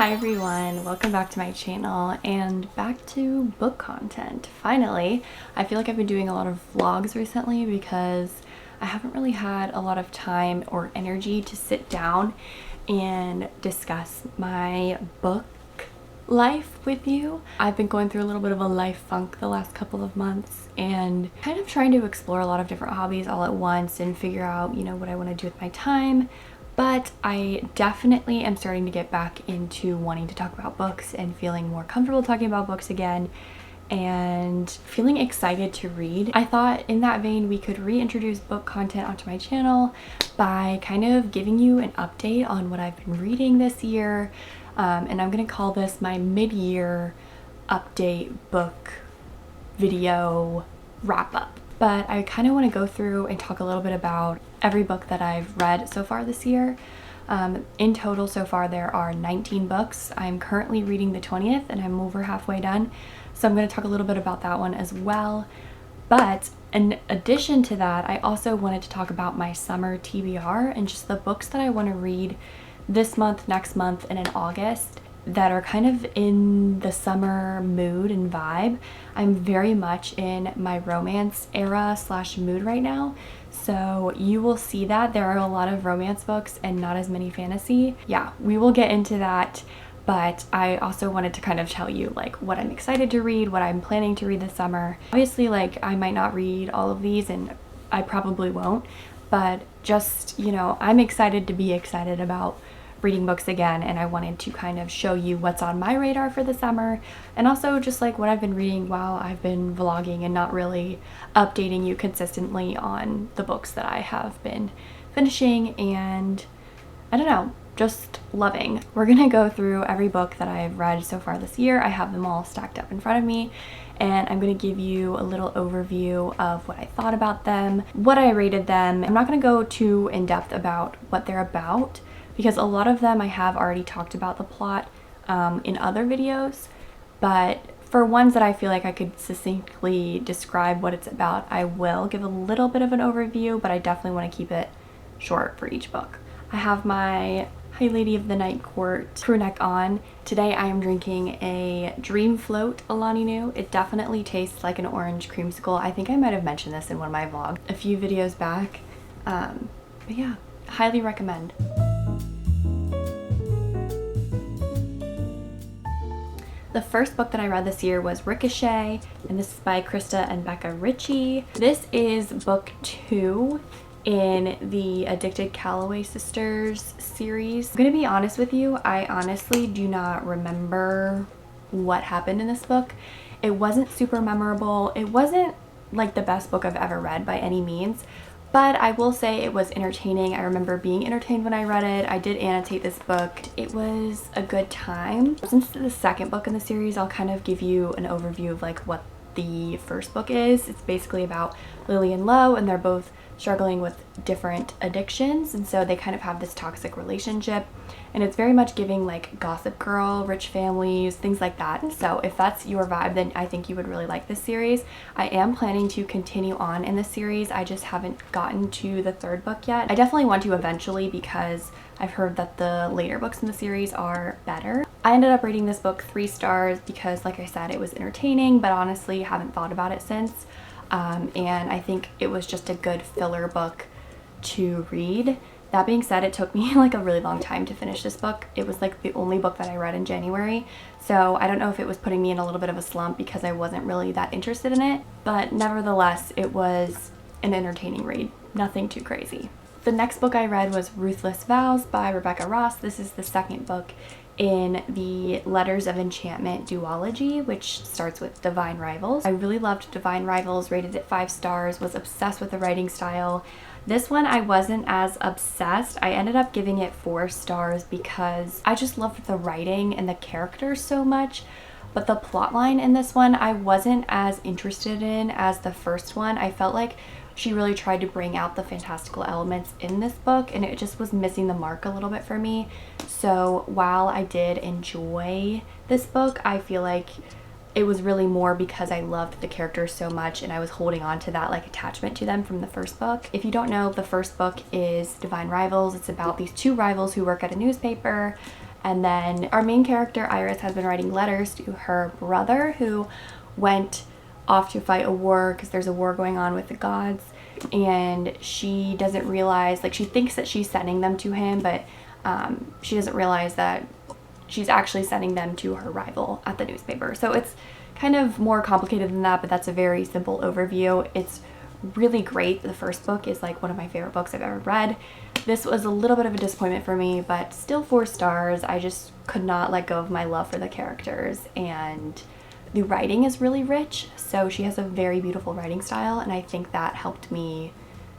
Hi everyone, welcome back to my channel and back to book content. Finally, I feel like I've been doing a lot of vlogs recently because I haven't really had a lot of time or energy to sit down and discuss my book life with you. I've been going through a little bit of a life funk the last couple of months and kind of trying to explore a lot of different hobbies all at once and figure out, what I want to do with my time. But I definitely am starting to get back into wanting to talk about books and feeling more comfortable talking about books again and feeling excited to read. I thought in that vein we could reintroduce book content onto my channel by kind of giving you an update on what I've been reading this year. And I'm gonna call this my mid-year update book video wrap-up. But I kind of want to go through and talk a little bit about every book that I've read so far this year. In total so far there are 19 books. I'm currently reading the 20th and I'm over halfway done. So I'm going to talk a little bit about that one as well. But in addition to that, I also wanted to talk about my summer TBR and just the books that I want to read this month, next month, and in August that are kind of in the summer mood and vibe. I'm very much in my romance era / mood right now. So you will see that there are a lot of romance books and not as many fantasy. Yeah, we will get into that. But I also wanted to kind of tell you what I'm excited to read, what I'm planning to read this summer. Obviously I might not read all of these and I probably won't, but just, I'm excited to be excited about reading books again, and I wanted to kind of show you what's on my radar for the summer and also just what I've been reading while I've been vlogging and not really updating you consistently on the books that I have been finishing and I don't know, just loving. We're gonna go through every book that I've read so far this year. I have them all stacked up in front of me and I'm gonna give you a little overview of what I thought about them, what I rated them. I'm not gonna go too in depth about what they're about because a lot of them I have already talked about the plot in other videos, but for ones that I feel like I could succinctly describe what it's about, I will give a little bit of an overview, but I definitely want to keep it short for each book. I have my High Lady of the Night Court crew neck on. Today I am drinking a Dream Float Alani Nu. It definitely tastes like an orange creamsicle. I think I might have mentioned this in one of my vlogs a few videos back. But yeah, highly recommend. The first book that I read this year was Ricochet, and this is by Krista and Becca Ritchie. This is book 2 in the Addicted Calloway Sisters series. I'm gonna be honest with you, I honestly do not remember what happened in this book. It wasn't super memorable. It wasn't the best book I've ever read by any means, but I will say it was entertaining. I remember being entertained when I read it. I did annotate this book. It was a good time. Since it's the second book in the series, I'll kind of give you an overview of what the first book is. It's basically about Lily and Lo, and they're both struggling with different addictions, and so they kind of have this toxic relationship, and it's very much giving Gossip Girl, rich families, things like that. And so if that's your vibe, then I think you would really like this series. I am planning to continue on in the series. I just haven't gotten to the third book yet. I definitely want to eventually because I've heard that the later books in the series are better. I ended up rating this book 3 stars because, like I said, it was entertaining, but honestly haven't thought about it since. And I think it was just a good filler book to read. That being said, it took me a really long time to finish this book. It was the only book that I read in January, so I don't know if it was putting me in a little bit of a slump because I wasn't really that interested in it, but nevertheless it was an entertaining read, nothing too crazy. The next book I read was Ruthless Vows by Rebecca Ross. This is the second book in the Letters of Enchantment duology, which starts with Divine Rivals. I really loved Divine Rivals, rated it 5 stars, was obsessed with the writing style. This one I wasn't as obsessed. I ended up giving it 4 stars because I just loved the writing and the characters so much, but the plotline in this one I wasn't as interested in as the first one. I felt like she really tried to bring out the fantastical elements in this book and it just was missing the mark a little bit for me. So while I did enjoy this book, I feel like it was really more because I loved the characters so much and I was holding on to that attachment to them from the first book. If you don't know, the first book is Divine Rivals. It's about these 2 rivals who work at a newspaper And then our main character, Iris, has been writing letters to her brother who went off to fight a war because there's a war going on with the gods, and she doesn't realize, like, she thinks that she's sending them to him, but she doesn't realize that she's actually sending them to her rival at the newspaper. So it's kind of more complicated than that, but that's a very simple overview. It's really great. The first book is like one of my favorite books I've ever read. This was a little bit of a disappointment for me, but still 4 stars. I just could not let go of my love for the characters, and the writing is really rich. So she has a very beautiful writing style, and I think that helped me,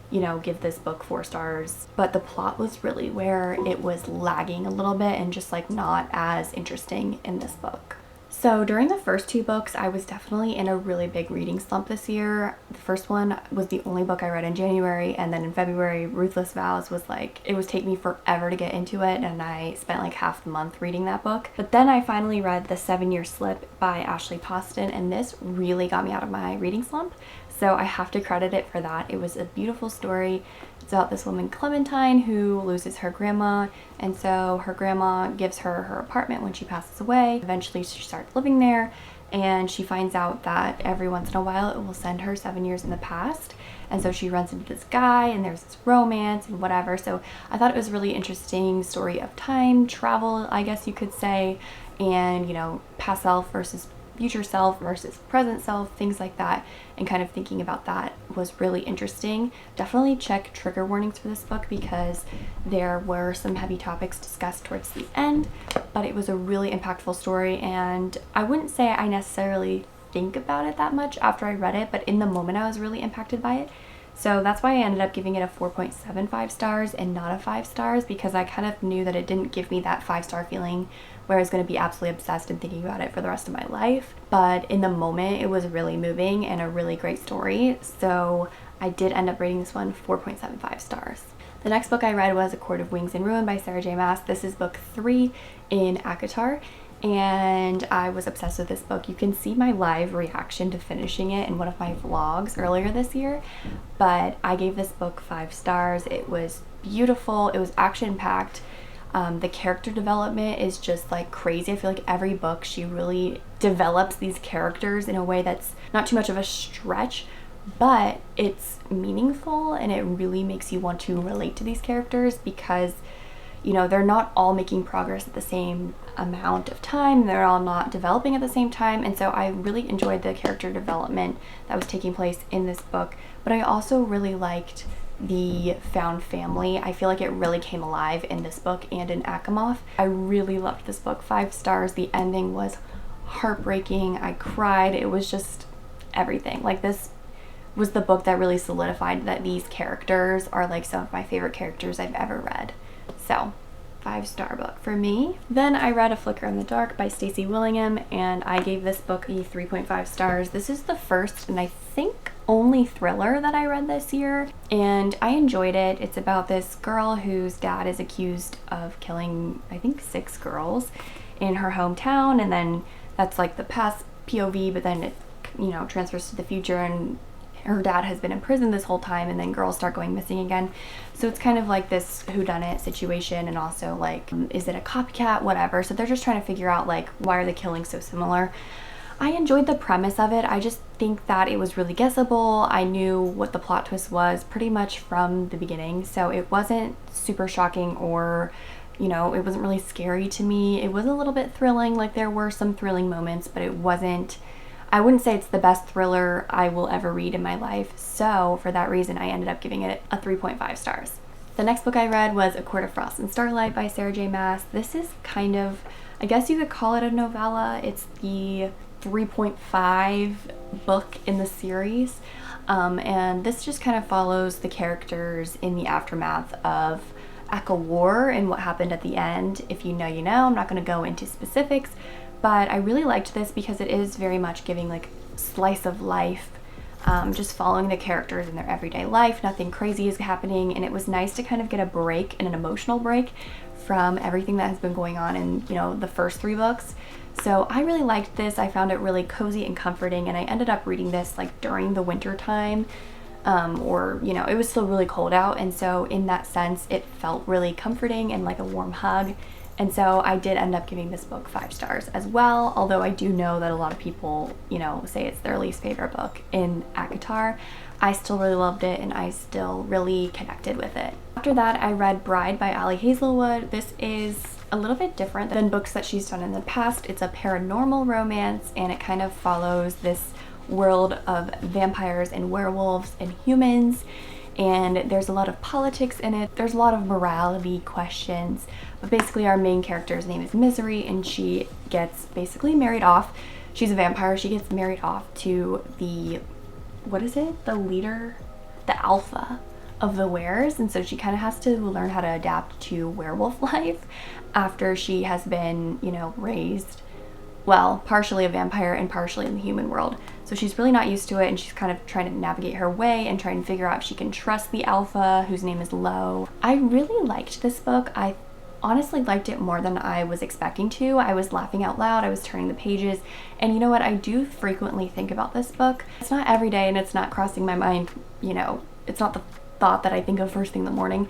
you know, give this book 4 stars. But the plot was really where it was lagging a little bit and just like not as interesting in this book. So during the first 2 books, I was definitely in a really big reading slump this year. The first one was the only book I read in January, and then in February, Ruthless Vows was like, it was taking me forever to get into it, and I spent like half the month reading that book. But then I finally read The 7-Year Slip by Ashley Poston, and this really got me out of my reading slump. So I have to credit it for that. It was a beautiful story. It's about this woman, Clementine, who loses her grandma, and so her grandma gives her her apartment when she passes away. Eventually she starts living there, and she finds out that every once in a while it will send her 7 years in the past, and so she runs into this guy, and there's this romance and whatever. So I thought it was a really interesting story of time travel, I guess you could say, and, you know, past self versus future self versus present self, things like that, and kind of thinking about that was really interesting. Definitely check trigger warnings for this book because there were some heavy topics discussed towards the end, but it was a really impactful story, and I wouldn't say I necessarily think about it that much after I read it, but in the moment I was really impacted by it. So that's why I ended up giving it a 4.75 stars and not a 5 stars, because I kind of knew that it didn't give me that 5-star feeling where I was going to be absolutely obsessed and thinking about it for the rest of my life. But in the moment, it was really moving and a really great story. So I did end up rating this one 4.75 stars. The next book I read was A Court of Wings and Ruin by Sarah J Maas. This is book 3 in ACOTAR, and I was obsessed with this book. You can see my live reaction to finishing it in one of my vlogs earlier this year, but I gave this book 5 stars. It was beautiful. It was action-packed. The character development is just like crazy. I feel like every book she really develops these characters in a way that's not too much of a stretch, but it's meaningful, and it really makes you want to relate to these characters because, you know, they're not all making progress at the same amount of time. They're all not developing at the same time. And so I really enjoyed the character development that was taking place in this book. But I also really liked the found family. I feel like it really came alive in this book and in Akhimov. I really loved this book. 5 stars. The ending was heartbreaking. I cried. It was just everything. Like, this was the book that really solidified that these characters are like some of my favorite characters I've ever read. So 5-star book for me. Then I read A Flicker in the Dark by Stacey Willingham, and I gave this book a 3.5 stars. This is the first and I think only thriller that I read this year, and I enjoyed it. It's about this girl whose dad is accused of killing, I think, 6 girls in her hometown, and then that's like the past POV, but then it, you know, transfers to the future, and her dad has been in prison this whole time, and then girls start going missing again. So it's kind of like this whodunit situation, and also like, is it a copycat, whatever. So they're just trying to figure out like, why are the killings so similar. I enjoyed the premise of it. I just think that it was really guessable. I knew what the plot twist was pretty much from the beginning, so it wasn't super shocking, or, you know, it wasn't really scary to me. It was a little bit thrilling. Like, there were some thrilling moments, but it wasn't, I wouldn't say it's the best thriller I will ever read in my life. So for that reason, I ended up giving it a 3.5 stars. The next book I read was A Court of Frost and Starlight by Sarah J Maas. This is kind of, I guess you could call it a novella. It's the 3.5 book in the series. And this just kind of follows the characters in the aftermath of Aka War and what happened at the end. If you know, you know. I'm not going to go into specifics, but I really liked this because it is very much giving like slice of life, just following the characters in their everyday life. Nothing crazy is happening, and it was nice to kind of get a break, and an emotional break from everything that has been going on in, you know, the first 3 books. So I really liked this. I found it really cozy and comforting, and I ended up reading this like during the winter time, or, you know, it was still really cold out, and so in that sense it felt really comforting and like a warm hug. And so I did end up giving this book 5 stars as well, although I do know that a lot of people, say it's their least favorite book in ACOTAR. I still really loved it and I still really connected with it. After that, I read Bride by Ali Hazelwood. This is a little bit different than books that she's done in the past. It's a paranormal romance and it kind of follows this world of vampires and werewolves and humans, and there's a lot of politics in it. There's a lot of morality questions, but basically our main character's name is Misery and she gets basically married off. She's a vampire. She gets married off to the leader, the alpha of the weres, and so she kind of has to learn how to adapt to werewolf life after she has been, raised, well, partially a vampire and partially in the human world. So she's really not used to it and she's kind of trying to navigate her way and trying to figure out if she can trust the alpha, whose name is Lo. I really liked this book. I honestly liked it more than I was expecting to. I was laughing out loud, I was turning the pages, and you know what, I do frequently think about this book. It's not every day and it's not crossing my mind, it's not the thought that I think of first thing in the morning,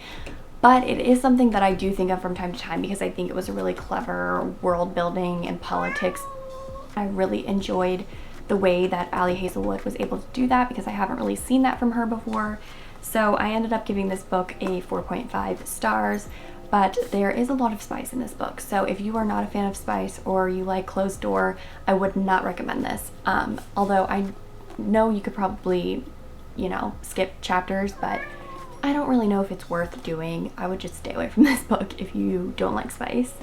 but it is something that I do think of from time to time because I think it was a really clever world building and politics. I really enjoyed the way that Ali Hazelwood was able to do that because I haven't really seen that from her before. So I ended up giving this book a 4.5 stars, but there is a lot of spice in this book. So if you are not a fan of spice or you like closed door, I would not recommend this. Although I know you could probably, skip chapters, but I don't really know if it's worth doing. I would just stay away from this book if you don't like spice.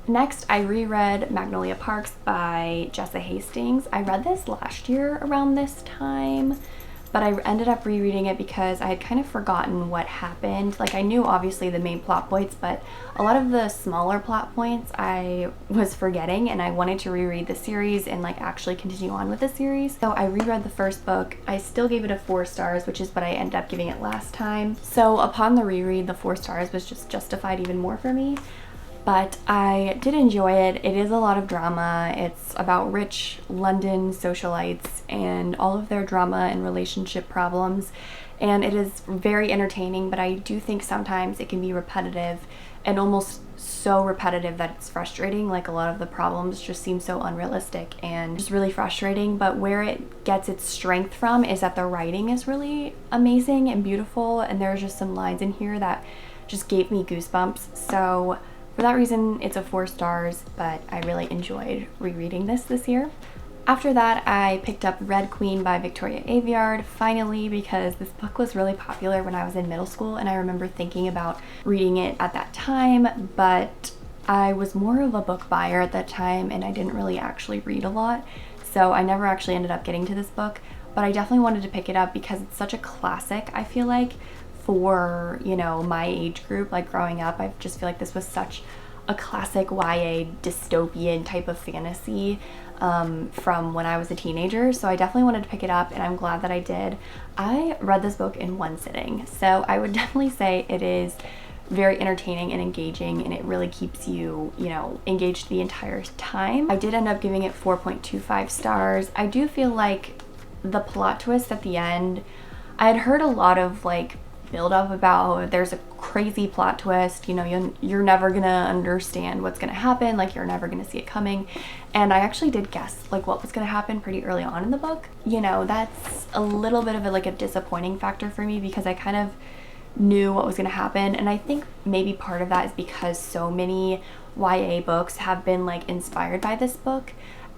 Next, I reread Magnolia Parks by Jessa Hastings. I read this last year around this time, but I ended up rereading it because I had kind of forgotten what happened. Like, I knew obviously the main plot points, but a lot of the smaller plot points I was forgetting, and I wanted to reread the series and actually continue on with the series. So I reread the first book. I still gave it a 4 stars, which is what I ended up giving it last time. So upon the reread, the 4 stars was just justified even more for me. But I did enjoy it. It is a lot of drama. It's about rich London socialites and all of their drama and relationship problems. And it is very entertaining, but I do think sometimes it can be repetitive and almost so repetitive that it's frustrating. Like, a lot of the problems just seem so unrealistic and just really frustrating. But where it gets its strength from is that the writing is really amazing and beautiful. And there's just some lines in here that just gave me goosebumps. So for that reason, it's a 4 stars, but I really enjoyed rereading this year. After that, I picked up Red Queen by Victoria Aveyard, finally, because this book was really popular when I was in middle school, and I remember thinking about reading it at that time, but I was more of a book buyer at that time, and I didn't really actually read a lot, so I never actually ended up getting to this book, but I definitely wanted to pick it up because it's such a classic, I feel like, for, my age group. Like, growing up, I just feel like this was such a classic YA dystopian type of fantasy from when I was a teenager, so I definitely wanted to pick it up, and I'm glad that I did. I read this book in one sitting, so I would definitely say it is very entertaining and engaging, and it really keeps you, engaged the entire time. I did end up giving it 4.25 stars. I do feel like the plot twist at the end, I had heard a lot of build up about there's a crazy plot twist, you're never gonna understand what's gonna happen, you're never gonna see it coming, and I actually did guess what was gonna happen pretty early on in the book. That's a little bit of a disappointing factor for me because I kind of knew what was gonna happen, and I think maybe part of that is because so many YA books have been inspired by this book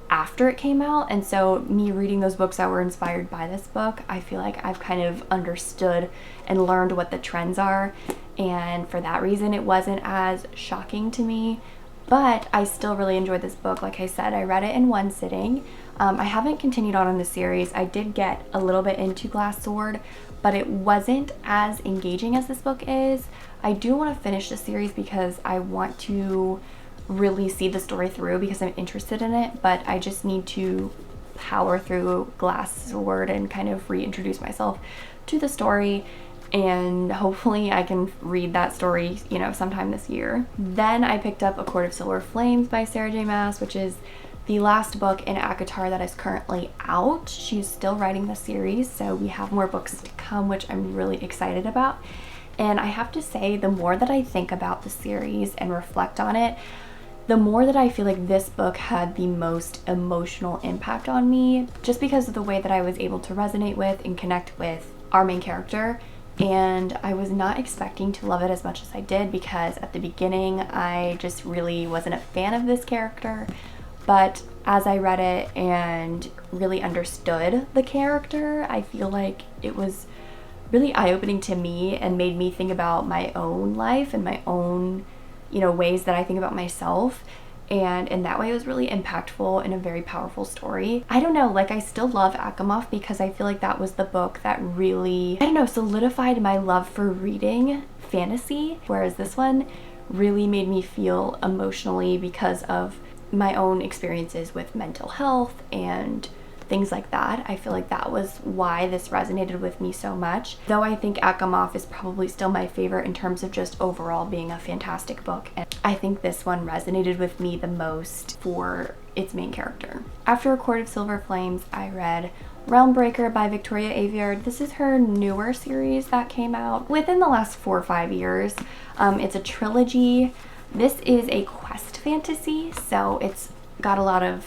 after it came out, and so me reading those books that were inspired by this book, I feel like I've kind of understood and learned what the trends are, and for that reason it wasn't as shocking to me. But I still really enjoyed this book. Like I said, I read it in one sitting. I haven't continued on in the series. I did get a little bit into Glass Sword, but it wasn't as engaging as this book is. I do want to finish the series because I want to really see the story through because I'm interested in it, but I just need to power through Glass Sword and kind of reintroduce myself to the story, and hopefully I can read that story, sometime this year. Then I picked up A Court of Silver Flames by Sarah J Maas, which is the last book in ACOTAR that is currently out. She's still writing the series, so we have more books to come, which I'm really excited about. And I have to say, the more that I think about the series and reflect on it, the more that I feel like this book had the most emotional impact on me, just because of the way that I was able to resonate with and connect with our main character. And I was not expecting to love it as much as I did, because at the beginning I just really wasn't a fan of this character. But as I read it and really understood the character, I feel like it was really eye-opening to me and made me think about my own life and my own, ways that I think about myself. And in that way, it was really impactful and a very powerful story. I don't know, like, I still love Asimov because I feel like that was the book that really, solidified my love for reading fantasy, whereas this one really made me feel emotionally because of my own experiences with mental health and things like that. I feel like that was why this resonated with me so much. Though I think Asimov is probably still my favorite in terms of just overall being a fantastic book. And I think this one resonated with me the most for its main character. After A Court of Silver Flames, I read Realmbreaker by Victoria Aveyard. This is her newer series that came out within the last 4 or 5 years. It's a trilogy. This is a quest fantasy, so it's got a lot of,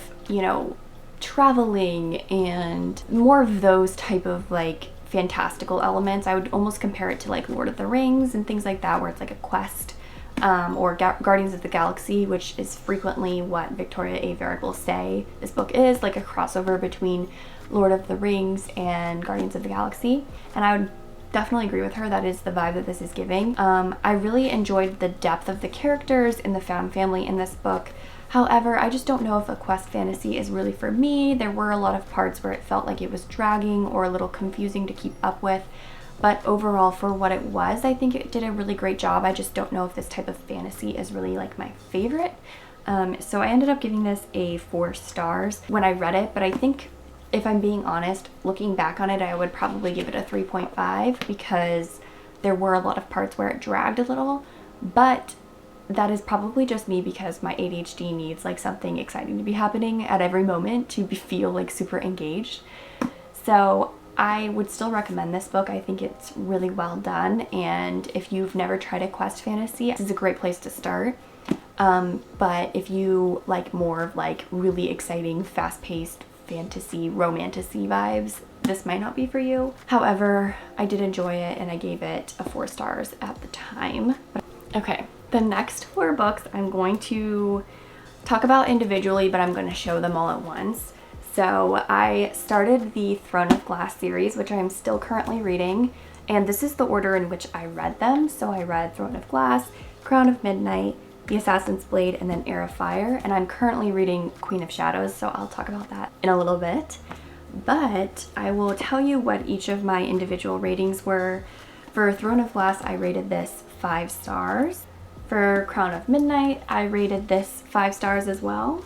traveling and more of those type of like fantastical elements. I would almost compare it to like Lord of the Rings and things like that, where it's like a quest, or Guardians of the Galaxy, which is frequently what Victoria Aveyard will say this book is, like a crossover between Lord of the Rings and Guardians of the Galaxy. And I would definitely agree with her. That is the vibe that this is giving. I really enjoyed the depth of the characters and the found family in this book. However, I just don't know if a quest fantasy is really for me. There were a lot of parts where it felt like it was dragging or a little confusing to keep up with. But overall, for what it was, I think it did a really great job. I just don't know if this type of fantasy is really like my favorite. So I ended up giving this a 4 stars when I read it. But I think, if I'm being honest, looking back on it, I would probably give it a 3.5 because there were a lot of parts where it dragged a little. But that is probably just me because my ADHD needs like something exciting to be happening at every moment to feel like super engaged. So I would still recommend this book. I think it's really well done, and if you've never tried a quest fantasy, this is a great place to start. But if you like more of like really exciting, fast-paced fantasy, romantasy vibes, this might not be for you. However, I did enjoy it and I gave it a 4 stars at the time. Okay. The next 4 books I'm going to talk about individually, but I'm going to show them all at once. So I started the Throne of Glass series, which I'm still currently reading, and this is the order in which I read them. So I read Throne of Glass, Crown of Midnight, The Assassin's Blade, and then Heir of Fire, and I'm currently reading Queen of Shadows, so I'll talk about that in a little bit. But I will tell you what each of my individual ratings were. For Throne of Glass, I rated this 5 stars. For Crown of Midnight, I rated this 5 stars as well.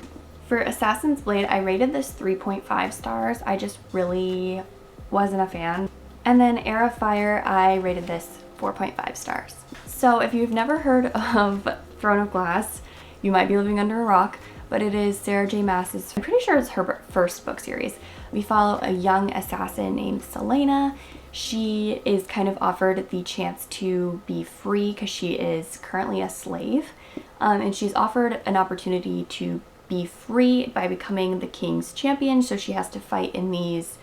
For Assassin's Blade, I rated this 3.5 stars. I just really wasn't a fan. And then Heir of Fire, I rated this 4.5 stars. So if you've never heard of Throne of Glass, you might be living under a rock, but it is Sarah J. Maas's, I'm pretty sure it's her first book series. We follow a young assassin named Selena. She is kind of offered the chance to be free because she is currently a slave. And she's offered an opportunity to be free by becoming the king's champion. So she has to fight in these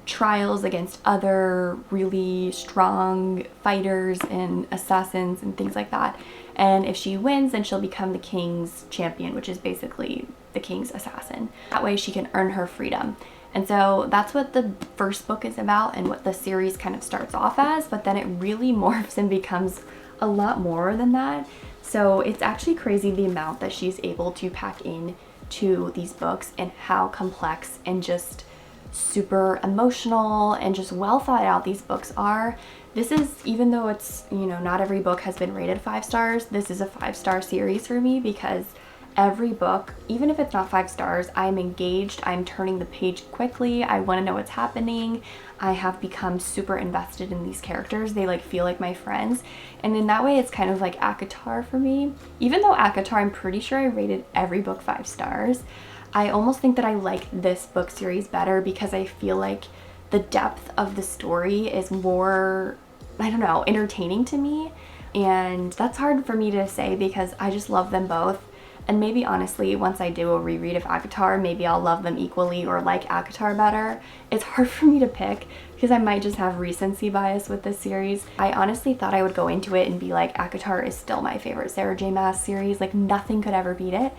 trials against other really strong fighters and assassins and things like that. And if she wins, then she'll become the king's champion, which is basically the king's assassin. That way she can earn her freedom. And so that's what the first book is about and what the series kind of starts off as, but then it really morphs and becomes a lot more than that. So it's actually crazy the amount that she's able to pack in to these books and how complex and just super emotional and just well thought out these books are. This is, even though it's, not every book has been rated 5 stars, this is a 5-star series for me because every book, even if it's not 5 stars, I'm engaged, I'm turning the page quickly, I want to know what's happening, I have become super invested in these characters, they feel like my friends, and in that way it's kind of like ACOTAR for me. Even though ACOTAR, I'm pretty sure I rated every book 5 stars, I almost think that I like this book series better because I feel like the depth of the story is more, entertaining to me, and that's hard for me to say because I just love them both. And maybe honestly, once I do a reread of ACOTAR, maybe I'll love them equally or like ACOTAR better. It's hard for me to pick because I might just have recency bias with this series. I honestly thought I would go into it and be like, ACOTAR is still my favorite Sarah J Maas series, like nothing could ever beat it.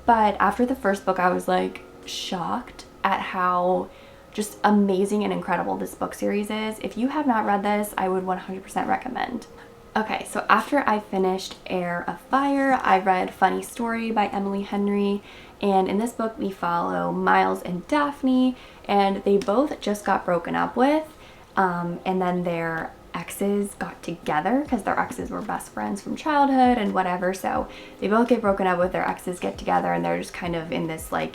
But after the first book, I was like shocked at how just amazing and incredible this book series is. If you have not read this, I would 100% recommend. Okay, so after I finished Heir of Fire, I read Funny Story by Emily Henry, and in this book we follow Miles and Daphne, and they both just got broken up with, and then their exes got together because their exes were best friends from childhood and whatever, so they both get broken up with, their exes get together, and they're just kind of in this like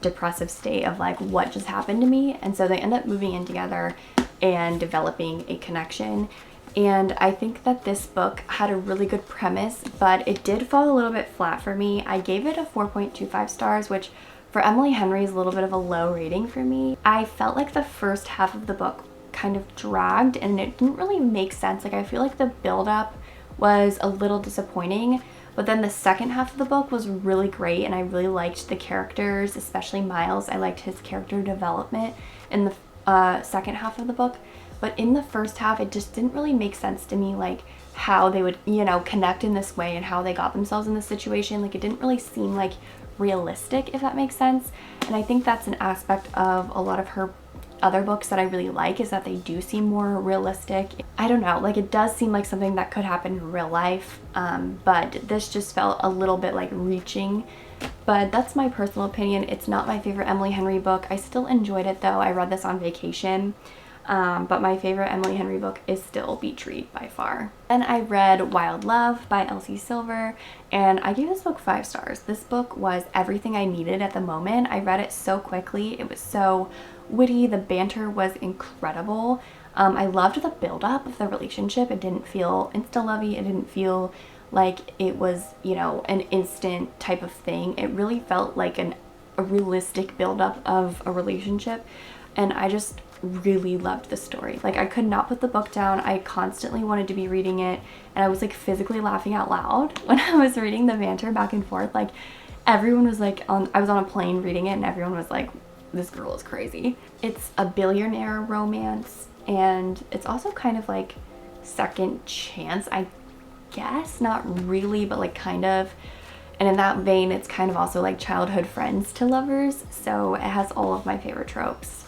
depressive state of like, what just happened to me? And so they end up moving in together and developing a connection. And I think that this book had a really good premise, but it did fall a little bit flat for me. I gave it a 4.25 stars, which for Emily Henry is a little bit of a low rating for me. I felt like the first half of the book kind of dragged and it didn't really make sense. Like I feel like the build-up was a little disappointing, but then the second half of the book was really great and I really liked the characters, especially Miles. I liked his character development in the second half of the book. But in the first half, it just didn't really make sense to me, like how they would, you know, connect in this way and how they got themselves in this situation. Like it didn't really seem like realistic, if that makes sense. And I think that's an aspect of a lot of her other books that I really like, is that they do seem more realistic. I don't know, like it does seem like something that could happen in real life, but this just felt a little bit like reaching. But that's my personal opinion. It's not my favorite Emily Henry book. I still enjoyed it though. I read this on vacation. But my favorite Emily Henry book is still Beach Read by far. Then I read Wild Love by Elsie Silver, and I gave this book 5 stars. This book was everything I needed at the moment. I read it so quickly. It was so witty. The banter was incredible. I loved the build-up of the relationship. It didn't feel insta-lovey. It didn't feel like it was, you know, an instant type of thing. It really felt like a realistic build-up of a relationship, and I just really loved the story. Like I could not put the book down. I constantly wanted to be reading it, and I was like physically laughing out loud when I was reading the banter back and forth. Like everyone was like I was on a plane reading it and everyone was like, this girl is crazy. It's a billionaire romance, and it's also kind of like second chance, I guess. Not really, but like kind of. And in that vein, it's kind of also like childhood friends to lovers, so it has all of my favorite tropes.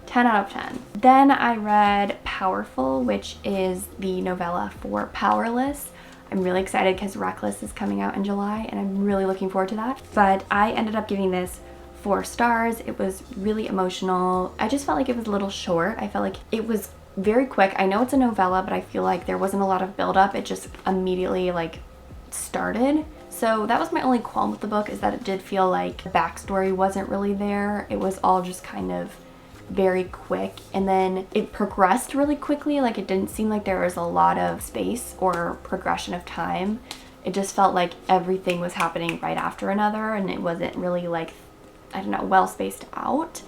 10 out of 10. Then I read Powerful, which is the novella for Powerless. I'm really excited because Reckless is coming out in July and I'm really looking forward to that. But I ended up giving this 4 stars. It was really emotional. I just felt like it was a little short. I felt like it was very quick. I know it's a novella, but I feel like there wasn't a lot of build up. It just immediately like started. So that was my only qualm with the book, is that it did feel like the backstory wasn't really there. It was all just kind of very quick, and then it progressed really quickly. Like it didn't seem like there was a lot of space or progression of time. It just felt like everything was happening right after another, and it wasn't really like, I don't know, well spaced out.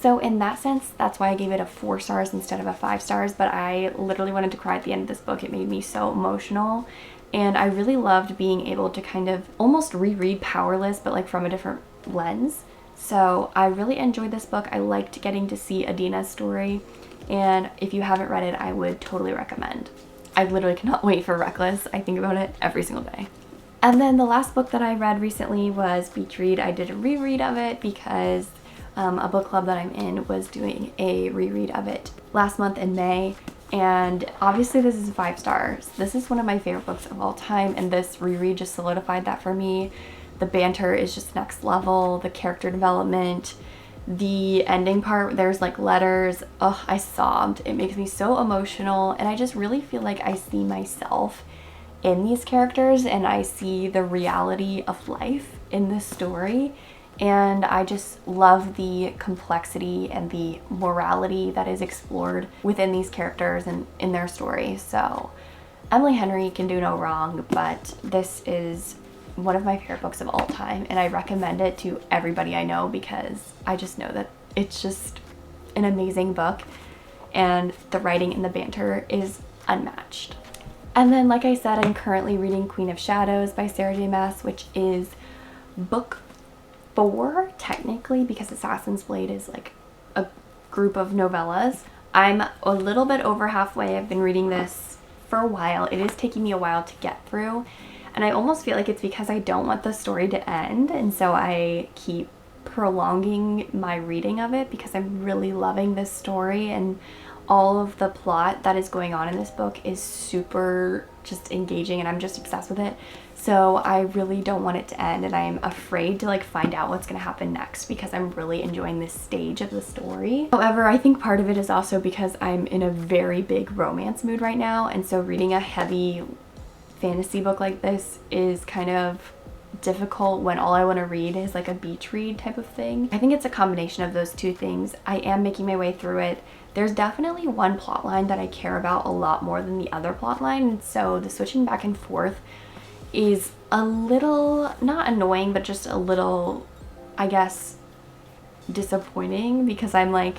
So in that sense, that's why I gave it a 4 stars instead of a 5 stars, but I literally wanted to cry at the end of this book. It made me so emotional, and I really loved being able to kind of almost reread Powerless, but like from a different lens. So I really enjoyed this book. I liked getting to see Adina's story, and if you haven't read it, I would totally recommend. I literally cannot wait for Reckless. I think about it every single day. And then the last book that I read recently was Beach Read. I did a reread of it because a book club that I'm in was doing a reread of it last month in May, and obviously this is 5 stars. This is one of my favorite books of all time, and this reread just solidified that for me. The banter is just next level, the character development, the ending part, there's like letters. Oh, I sobbed. It makes me so emotional, and I just really feel like I see myself in these characters, and I see the reality of life in this story, and I just love the complexity and the morality that is explored within these characters and in their story. So Emily Henry can do no wrong, but this is one of my favorite books of all time, and I recommend it to everybody I know because I just know that it's just an amazing book, and the writing and the banter is unmatched. And then, like I said, I'm currently reading Queen of Shadows by Sarah J Maas, which is book 4 technically, because Assassin's Blade is like a group of novellas. I'm a little bit over halfway. I've been reading this for a while. It is taking me a while to get through, and I almost feel like it's because I don't want the story to end, and so I keep prolonging my reading of it because I'm really loving this story, and all of the plot that is going on in this book is super just engaging, and I'm just obsessed with it. So I really don't want it to end, and I'm afraid to like find out what's gonna happen next because I'm really enjoying this stage of the story. However, I think part of it is also because I'm in a very big romance mood right now, and so reading a heavy fantasy book like this is kind of difficult when all I want to read is like a beach read type of thing. I think it's a combination of those two things. I am making my way through it. There's definitely one plot line that I care about a lot more than the other plot line, and so the switching back and forth is a little, not annoying, but just a little, I guess, disappointing because I'm like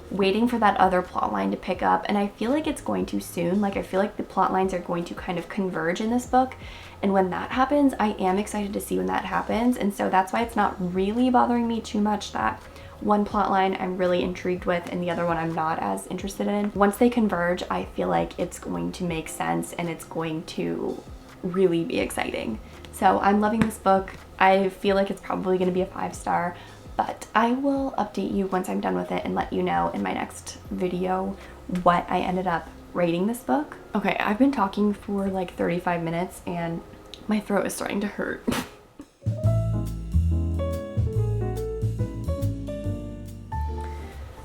waiting for that other plot line to pick up, and I feel like it's going to soon. Like I feel like the plot lines are going to kind of converge in this book, and when that happens, I am excited to see when that happens, and so that's why it's not really bothering me too much that one plot line I'm really intrigued with and the other one I'm not as interested in. Once they converge, I feel like it's going to make sense and it's going to really be exciting. So I'm loving this book. I feel like it's probably going to be a 5-star, but I will update you once I'm done with it and let you know in my next video what I ended up rating this book. Okay, I've been talking for like 35 minutes and my throat is starting to hurt.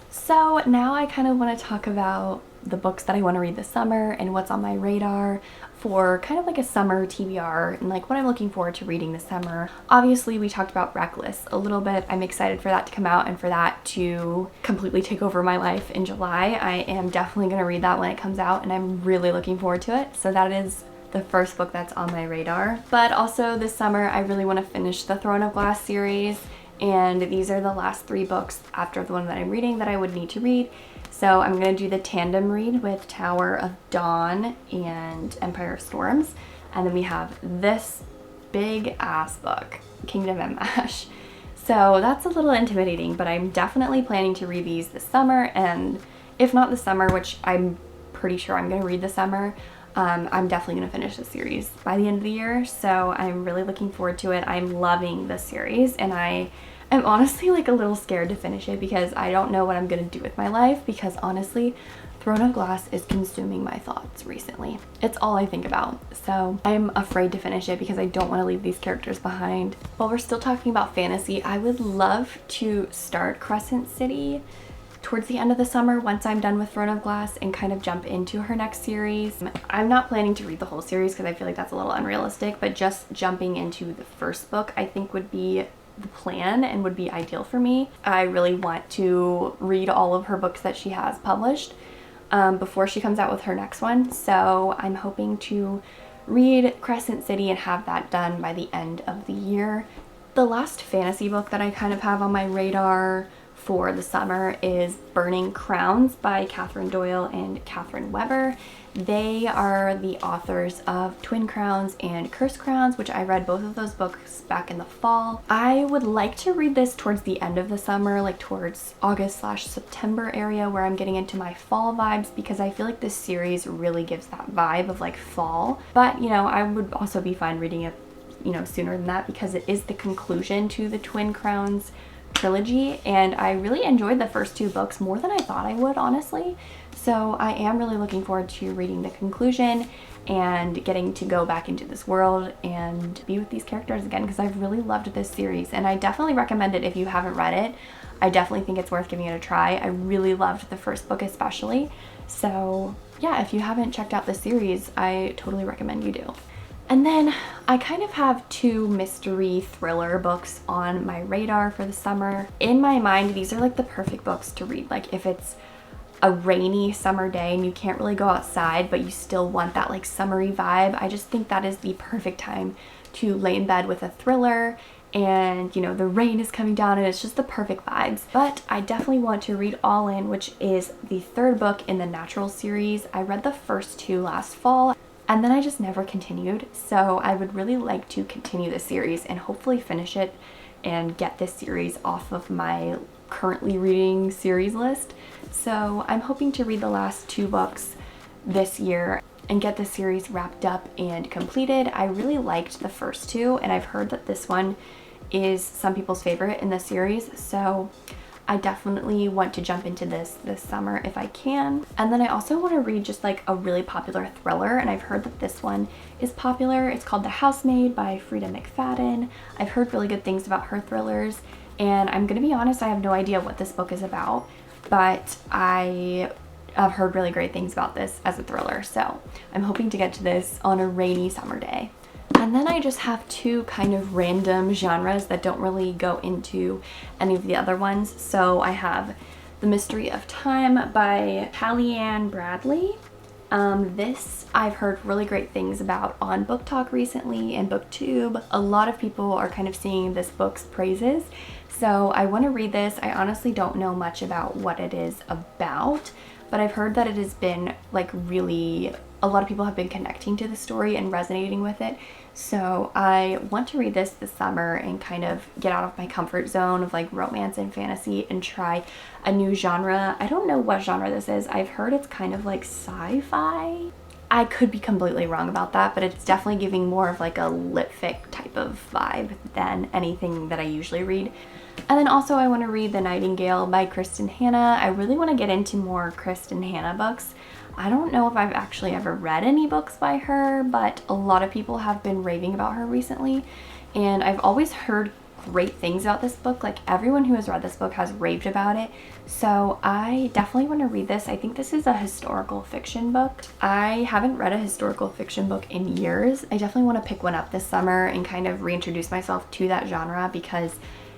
So now I kind of want to talk about the books that I want to read this summer and what's on my radar for kind of like a summer TBR and like what I'm looking forward to reading this summer. Obviously, we talked about Reckless a little bit. I'm excited for that to come out and for that to completely take over my life in July. I am definitely going to read that when it comes out, and I'm really looking forward to it. So that is the first book that's on my radar. But also this summer, I really want to finish the Throne of Glass series, and these are the last 3 books after the one that I'm reading that I would need to read. So I'm going to do the tandem read with Tower of Dawn and Empire of Storms, and then we have this big ass book, Kingdom of Ash. So that's a little intimidating, but I'm definitely planning to read these this summer, and if not this summer, which I'm pretty sure I'm going to read this summer, I'm definitely going to finish the series by the end of the year, so I'm really looking forward to it. I'm loving this series, and I am honestly like a little scared to finish it because I don't know what I'm going to do with my life, because honestly, Throne of Glass is consuming my thoughts recently. It's all I think about, so I'm afraid to finish it because I don't want to leave these characters behind. While we're still talking about fantasy, I would love to start Crescent City towards the end of the summer once I'm done with Throne of Glass and kind of jump into her next series. I'm not planning to read the whole series because I feel like that's a little unrealistic, but just jumping into the first book I think would be the plan and would be ideal for me. I really want to read all of her books that she has published before she comes out with her next one, so I'm hoping to read Crescent City and have that done by the end of the year. The last fantasy book that I kind of have on my radar for the summer is Burning Crowns by Catherine Doyle and Catherine Weber. They are the authors of Twin Crowns and Cursed Crowns, which I read both of those books back in the fall. I would like to read this towards the end of the summer, like towards August/September area, where I'm getting into my fall vibes, because I feel like this series really gives that vibe of like fall. But, you know, I would also be fine reading it, you know, sooner than that because it is the conclusion to the Twin Crowns trilogy, and I really enjoyed the first 2 books more than I thought I would, honestly. So I am really looking forward to reading the conclusion and getting to go back into this world and be with these characters again, because I've really loved this series and I definitely recommend it if you haven't read it. I definitely think it's worth giving it a try. I really loved the first book especially. So yeah, if you haven't checked out this series, I totally recommend you do. And then I kind of have 2 mystery thriller books on my radar for the summer. In my mind, these are like the perfect books to read. Like if it's a rainy summer day and you can't really go outside, but you still want that like summery vibe, I just think that is the perfect time to lay in bed with a thriller, and you know, the rain is coming down and it's just the perfect vibes. But I definitely want to read All In, which is the 3rd book in the Natural series. I read the first 2 last fall. and then I just never continued. So I would really like to continue the series and hopefully finish it and get this series off of my currently reading series list. So I'm hoping to read the last 2 books this year and get the series wrapped up and completed. I really liked the first 2, and I've heard that this one is some people's favorite in the series, so I definitely want to jump into this summer if I can. And then I also want to read just like a really popular thriller, and I've heard that this one is popular. It's called The Housemaid by Freida McFadden. I've heard really good things about her thrillers, and I'm gonna be honest, I have no idea what this book is about, but I've heard really great things about this as a thriller, so I'm hoping to get to this on a rainy summer day. And then I just have 2 kind of random genres that don't really go into any of the other ones. So I have The Mystery of Time by Hallie-Ann Bradley. This I've heard really great things about on Book Talk recently and BookTube. A lot of people are kind of singing this book's praises. So I want to read this. I honestly don't know much about what it is about, but I've heard that it has been like really, a lot of people have been connecting to the story and resonating with it. So I want to read this summer and kind of get out of my comfort zone of like romance and fantasy and try a new genre. I don't know what genre this is. I've heard it's kind of like sci-fi. I could be completely wrong about that, but it's definitely giving more of like a lit fic type of vibe than anything that I usually read. And then also I want to read The Nightingale by Kristin Hannah. I really want to get into more Kristin Hannah books. I don't know if I've actually ever read any books by her, but a lot of people have been raving about her recently, and I've always heard great things about this book. Like everyone who has read this book has raved about it, so I definitely want to read this. I think this is a historical fiction book. I haven't read a historical fiction book in years. I definitely want to pick one up this summer and kind of reintroduce myself to that genre, because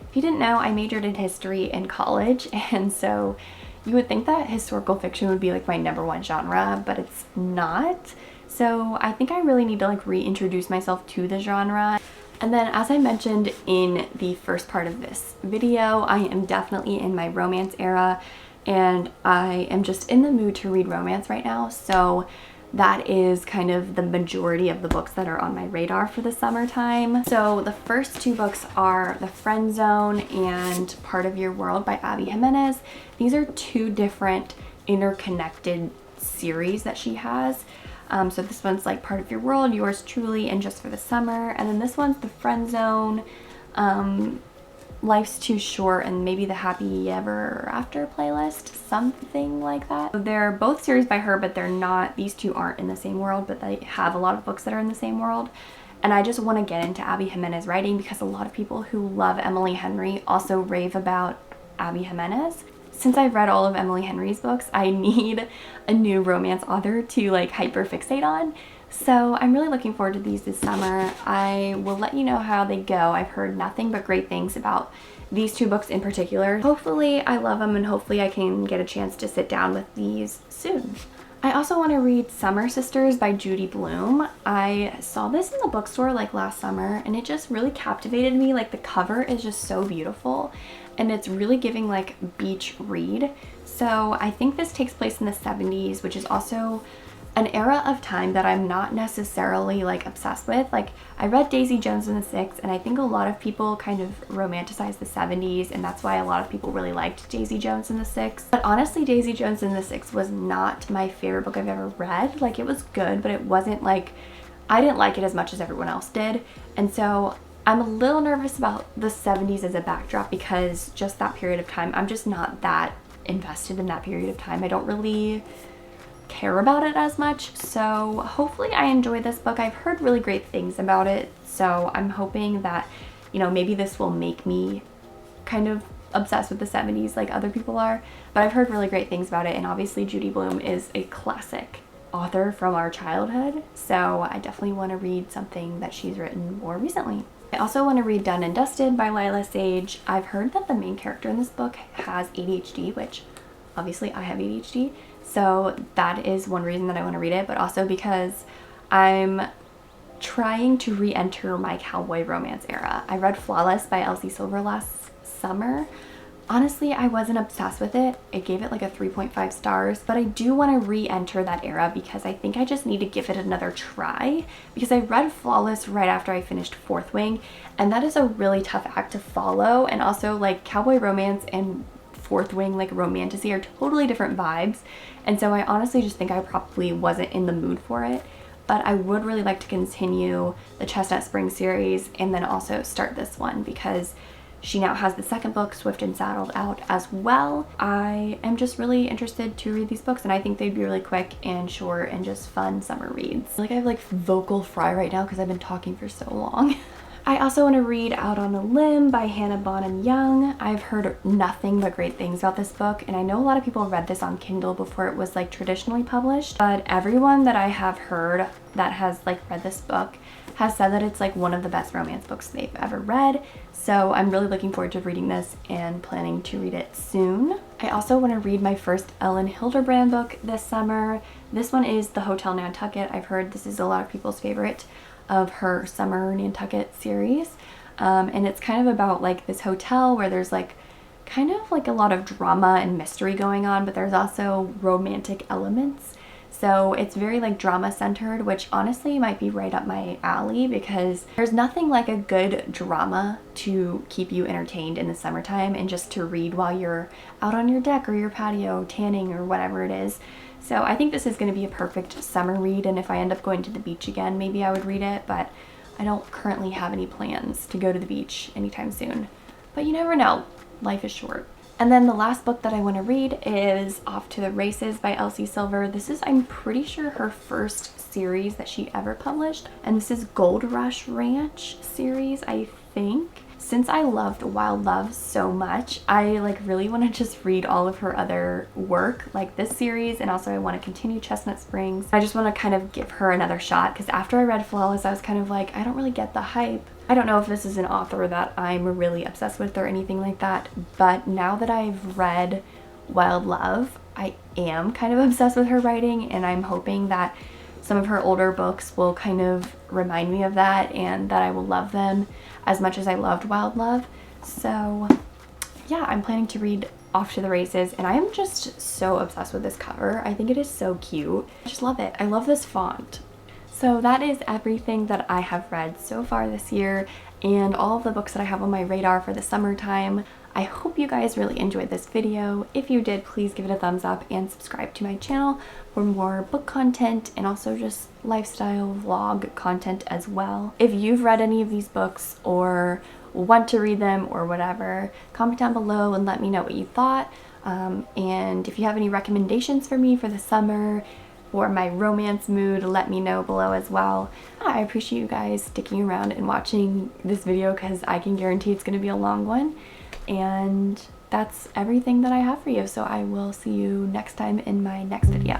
if you didn't know, I majored in history in college, and so you would think that historical fiction would be like my #1 genre, but it's not. So I think I really need to like reintroduce myself to the genre. And then, as I mentioned in the first part of this video, I am definitely in my romance era, and I am just in the mood to read romance right now. So that is kind of the majority of the books that are on my radar for the summertime. So the first 2 books are The Friend Zone and Part of Your World by Abby Jimenez. These are 2 different interconnected series that she has. So this one's like Part of Your World, Yours Truly, and Just for the Summer. And then this one's The Friend Zone, Life's Too Short, and maybe The Happy Ever After playlist, something like that. They're both series by her, but they're not, these 2 aren't in the same world, but they have a lot of books that are in the same world. And I just want to get into Abby Jimenez writing, because a lot of people who love Emily Henry also rave about Abby Jimenez. Since I've read all of Emily Henry's books, I need a new romance author to like hyper fixate on. So I'm really looking forward to these this summer. I will let you know how they go. I've heard nothing but great things about these 2 books in particular. Hopefully I love them, and hopefully I can get a chance to sit down with these soon. I also want to read Summer Sisters by Judy Blume. I saw this in the bookstore like last summer, and it just really captivated me. Like the cover is just so beautiful, and it's really giving like beach read. So I think this takes place in the 70s, which is also an era of time that I'm not necessarily like obsessed with. Like I read Daisy Jones and the Six, and I think a lot of people kind of romanticize the 70s, and that's why a lot of people really liked Daisy Jones and the Six. But honestly, Daisy Jones and the Six was not my favorite book I've ever read. Like it was good, but it wasn't like, I didn't like it as much as everyone else did. And so I'm a little nervous about the 70s as a backdrop, because just that period of time, I'm just not that invested in that period of time. I don't really care about it as much. So hopefully I enjoy this book. I've heard really great things about it, so I'm hoping that, you know, maybe this will make me kind of obsessed with the 70s like other people are. But I've heard really great things about it, and obviously Judy Blume is a classic author from our childhood, so I definitely want to read something that she's written more recently. I also want to read Done and Dusted by Lila Sage. I've heard that the main character in this book has ADHD, which obviously I have ADHD, so that is one reason that I want to read it, but also because I'm trying to re-enter my cowboy romance era. I read Flawless by Elsie Silver last summer, Honestly, I wasn't obsessed with it. I gave it like a 3.5 stars, but I do want to re-enter that era because I think I just need to give it another try, because I read Flawless right after I finished Fourth Wing, and that is a really tough act to follow. And also, like, cowboy romance and Fourth Wing, like romantasy, are totally different vibes, and so I honestly just think I probably wasn't in the mood for it. But I would really like to continue the Chestnut Springs series and then also start this one, because she now has the second book, Swift and Saddled, out as well. I am just really interested to read these books, and I think they'd be really quick and short and just fun summer reads. I have like vocal fry right now because I've been talking for so long. I also want to read Out on a Limb by Hannah Bonham Young. I've heard nothing but great things about this book, and I know a lot of people read this on Kindle before it was like traditionally published, but everyone that I have heard that has like read this book has said that it's like one of the best romance books they've ever read. So I'm really looking forward to reading this and planning to read it soon. I also want to read my first Ellen Hilderbrand book this summer. This one is The Hotel Nantucket. I've heard this is a lot of people's favorite of her summer Nantucket series. And it's kind of about like this hotel where there's like kind of like a lot of drama and mystery going on, but there's also romantic elements. So it's very like drama centered, which honestly might be right up my alley, because there's nothing like a good drama to keep you entertained in the summertime and just to read while you're out on your deck or your patio tanning or whatever it is. So I think this is going to be a perfect summer read, and if I end up going to the beach again, maybe I would read it, but I don't currently have any plans to go to the beach anytime soon. But you never know, life is short. And then the last book that I want to read is Off to the Races by Elsie Silver. This is, I'm pretty sure, her first series that she ever published, and this is Gold Rush Ranch series, I think. Since I loved Wild Love so much, I like really want to just read all of her other work, like this series, and also I want to continue Chestnut Springs. I just want to kind of give her another shot, because after I read Flawless, I was kind of like, I don't really get the hype. I don't know if this is an author that I'm really obsessed with or anything like that, but now that I've read Wild Love, I am kind of obsessed with her writing, and I'm hoping that some of her older books will kind of remind me of that, and that I will love them as much as I loved Wild Love. So yeah, I'm planning to read Off to the Races, and I am just so obsessed with this cover. I think it is so cute. I just love it. I love this font. So that is everything that I have read so far this year, and all of the books that I have on my radar for the summertime. I hope you guys really enjoyed this video. If you did, please give it a thumbs up and subscribe to my channel for more book content and also just lifestyle vlog content as well. If you've read any of these books or want to read them or whatever, comment down below and let me know what you thought. And if you have any recommendations for me for the summer or my romance mood, let me know below as well. I appreciate you guys sticking around and watching this video, because I can guarantee it's going to be a long one. And that's everything that I have for you, so I will see you next time in my next video.